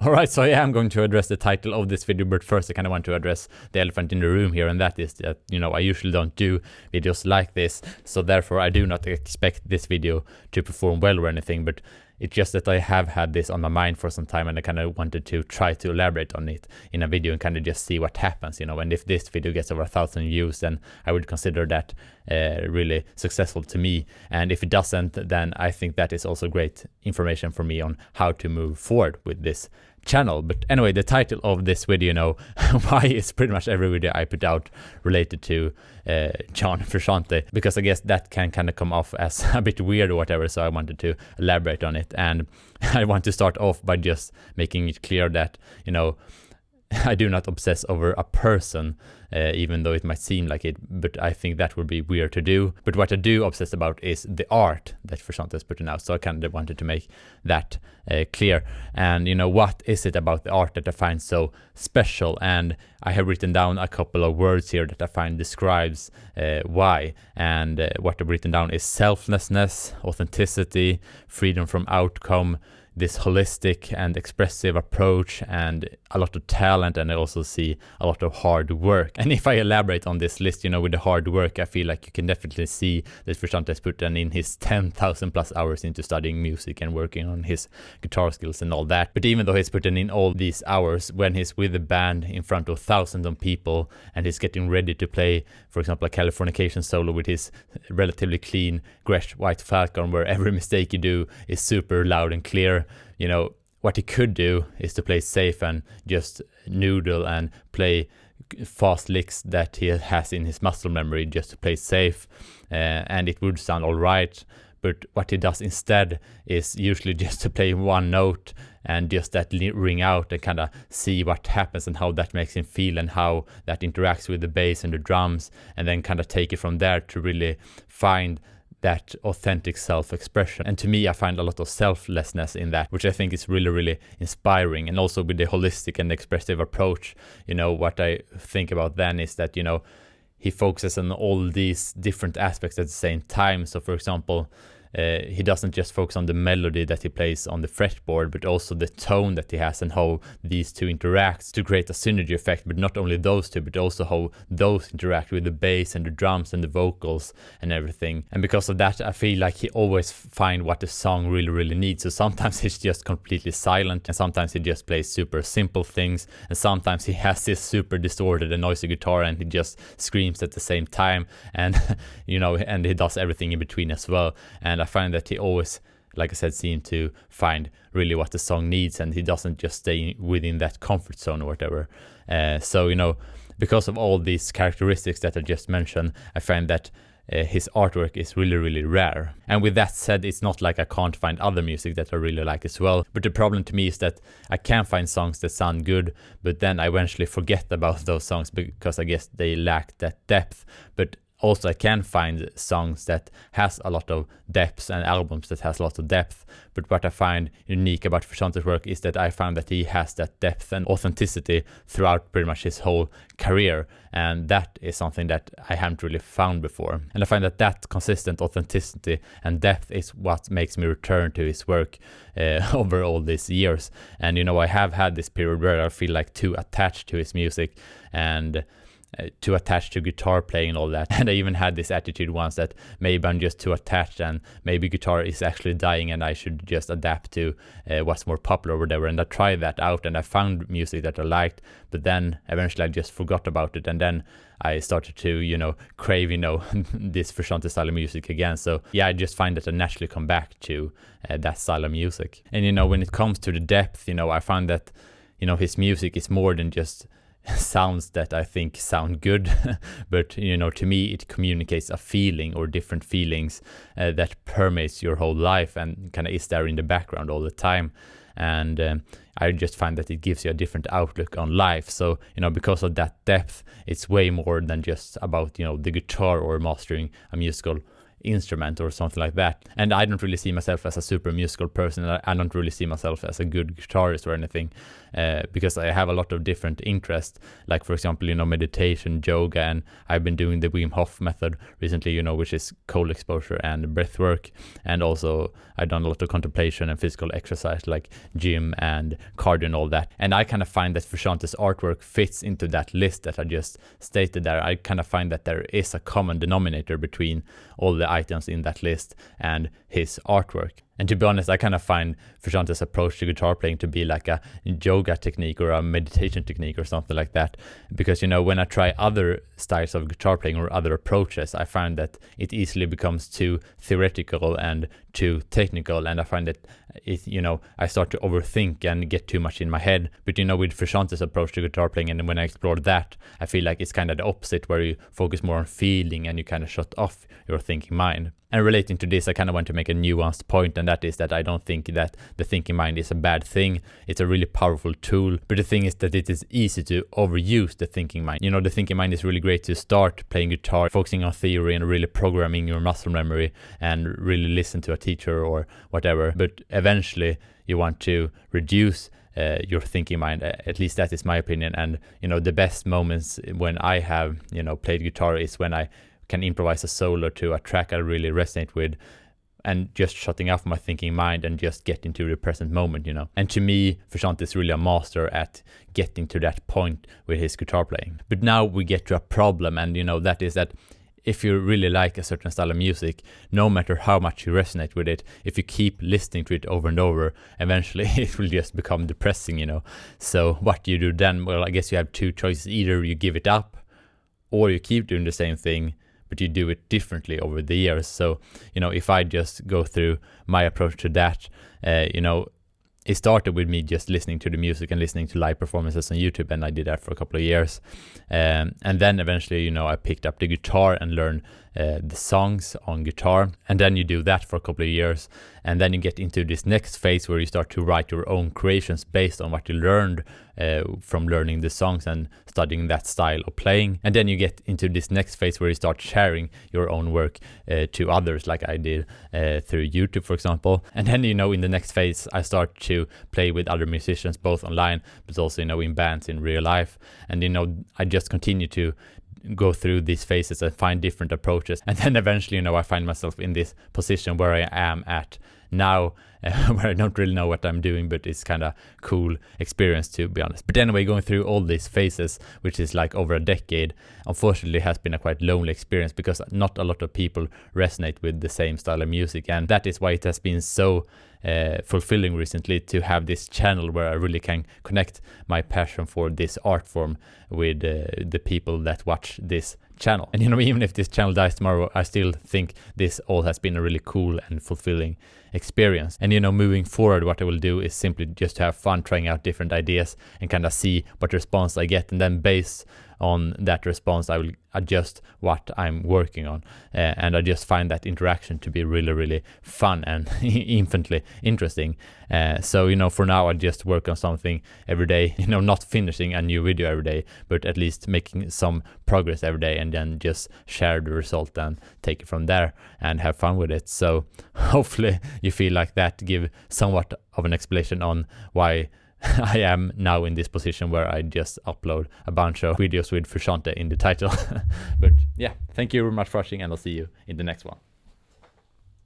Alright, so I am going to address the title of this video, but first I kind of want to address the elephant in the room here, and that is that, you know, I usually don't do videos like this, so therefore I do not expect this video to perform well or anything, but it's just that I have had this on my mind for some time, and I kind of wanted to try to elaborate on it in a video and kind of just see what happens, you know. And if this video gets over 1,000 views, then I would consider that really successful to me. And if it doesn't, then I think that is also great information for me on how to move forward with this channel. But anyway, the title of this video, you know, why is pretty much every video I put out related to John Frusciante, because I guess that can kind of come off as a bit weird or whatever, so I wanted to elaborate on it. And I want to start off by just making it clear that, you know, I do not obsess over a person, even though it might seem like it, but I think that would be weird to do. But what I do obsess about is the art that Frusciante is putting out, so I kind of wanted to make that clear. And, you know, what is it about the art that I find so special? And I have written down a couple of words here that I find describes why. And what I've written down is selflessness, authenticity, freedom from outcome, this holistic and expressive approach, and a lot of talent, and I also see a lot of hard work. And if I elaborate on this list, you know, with the hard work, I feel like you can definitely see that Frusciante has put in his 10,000 plus hours into studying music and working on his guitar skills and all that. But even though he's putting in all these hours, when he's with a band in front of thousands of people and he's getting ready to play, for example, a Californication solo with his relatively clean Gretsch White Falcon, where every mistake you do is super loud and clear, you know, what he could do is to play safe and just noodle and play fast licks that he has in his muscle memory just to play safe, and it would sound all right. But what he does instead is usually just to play one note and just that ring out and kind of see what happens and how that makes him feel and how that interacts with the bass and the drums, and then kind of take it from there to really find that authentic self-expression. And to me, I find a lot of selflessness in that, which I think is really, really inspiring. And also with the holistic and expressive approach, you know, what I think about then is that, you know, he focuses on all these different aspects at the same time. So for example, he doesn't just focus on the melody that he plays on the fretboard, but also the tone that he has and how these two interact to create a synergy effect. But not only those two, but also how those interact with the bass and the drums and the vocals and everything. And because of that, I feel like he always finds what the song really, really needs. So sometimes he's just completely silent, and sometimes he just plays super simple things, and sometimes he has this super distorted and noisy guitar and he just screams at the same time, and you know, and he does everything in between as well. And I find that he always, like I said, seems to find really what the song needs, and he doesn't just stay within that comfort zone or whatever. So, you know, because of all these characteristics that I just mentioned, I find that his artwork is really, really rare. And with that said, it's not like I can't find other music that I really like as well. But the problem to me is that I can find songs that sound good, but then I eventually forget about those songs because I guess they lack that depth. But also I can find songs that has a lot of depth and albums that has a lot of depth. But what I find unique about Frusciante's work is that I found that he has that depth and authenticity throughout pretty much his whole career. And that is something that I haven't really found before. And I find that that consistent authenticity and depth is what makes me return to his work over all these years. And, you know, I have had this period where I feel like too attached to his music and too attached to guitar playing and all that. And I even had this attitude once that maybe I'm just too attached and maybe guitar is actually dying and I should just adapt to what's more popular or whatever. And I tried that out and I found music that I liked, but then eventually I just forgot about it, and then I started to, you know, crave, you know, this Frusciante style of music again. So yeah, I just find that I naturally come back to that style of music. And, you know, when it comes to the depth, you know, I find that, you know, his music is more than just sounds that I think sound good, but, you know, to me it communicates a feeling or different feelings that permeates your whole life and kind of is there in the background all the time. And I just find that it gives you a different outlook on life. So, you know, because of that depth, it's way more than just about, you know, the guitar or mastering a musical instrument or something like that. And I don't really see myself as a super musical person. I don't really see myself as a good guitarist or anything, because I have a lot of different interests, like for example, meditation, yoga, and I've been doing the Wim Hof method recently, which is cold exposure and breath work. And also I've done a lot of contemplation and physical exercise like gym and cardio and all that. And I kind of find that Frusciante's artwork fits into that list that I just stated there. I kind of find that there is a common denominator between all the items in that list and his artwork. And to be honest, I kind of find Frusciante's approach to guitar playing to be like a yoga technique or a meditation technique or something like that. Because, when I try other styles of guitar playing or other approaches, I find that it easily becomes too theoretical and too technical. And I find that I start to overthink and get too much in my head. But, with Frusciante's approach to guitar playing, and when I explore that, I feel like it's kind of the opposite, where you focus more on feeling and you kind of shut off your thinking mind. And relating to this, I kind of want to make a nuanced point, and that is that I don't think that the thinking mind is a bad thing. It's a really powerful tool, but the thing is that it is easy to overuse the thinking mind. The thinking mind is really great to start playing guitar, focusing on theory and really programming your muscle memory and really listen to a teacher or whatever. But eventually you want to reduce your thinking mind. At least that is my opinion. And the best moments when I have played guitar is when I can improvise a solo to a track I really resonate with, and just shutting off my thinking mind and just get into the present moment, And to me, Frusciante is really a master at getting to that point with his guitar playing. But now we get to a problem, and that is that if you really like a certain style of music, no matter how much you resonate with it, if you keep listening to it over and over, eventually it will just become depressing, So what do you do then? Well, I guess you have two choices. Either you give it up, or you keep doing the same thing, but you do it differently over the years. So, if I just go through my approach to that, it started with me just listening to the music and listening to live performances on YouTube, and I did that for a couple of years. And then eventually, I picked up the guitar and learned the songs on guitar. And then you do that for a couple of years. And then you get into this next phase where you start to write your own creations based on what you learned from learning the songs and studying that style of playing. And then you get into this next phase where you start sharing your own work to others, like I did through YouTube, for example. And then, in the next phase, I start to play with other musicians, both online, but also, in bands in real life. And, I just continue to go through these phases and find different approaches. And then eventually, I find myself in this position where I am at now, where I don't really know what I'm doing, but it's kind of cool experience, to be honest. But anyway, going through all these phases, which is like over a decade, unfortunately has been a quite lonely experience, because not a lot of people resonate with the same style of music. And that is why it has been so fulfilling recently to have this channel where I really can connect my passion for this art form with the people that watch this channel. And even if this channel dies tomorrow, I still think this all has been a really cool and fulfilling experience. And moving forward, what I will do is simply just have fun trying out different ideas and kind of see what response I get, and then based on that response I will adjust what I'm working on. And I just find that interaction to be really, really fun and infinitely interesting. So for now I just work on something every day, not finishing a new video every day, but at least making some progress every day, and then just share the result and take it from there and have fun with it. So hopefully you feel like that give somewhat of an explanation on why I am now in this position where I just upload a bunch of videos with Frusciante in the title. But yeah, thank you very much for watching, and I'll see you in the next one.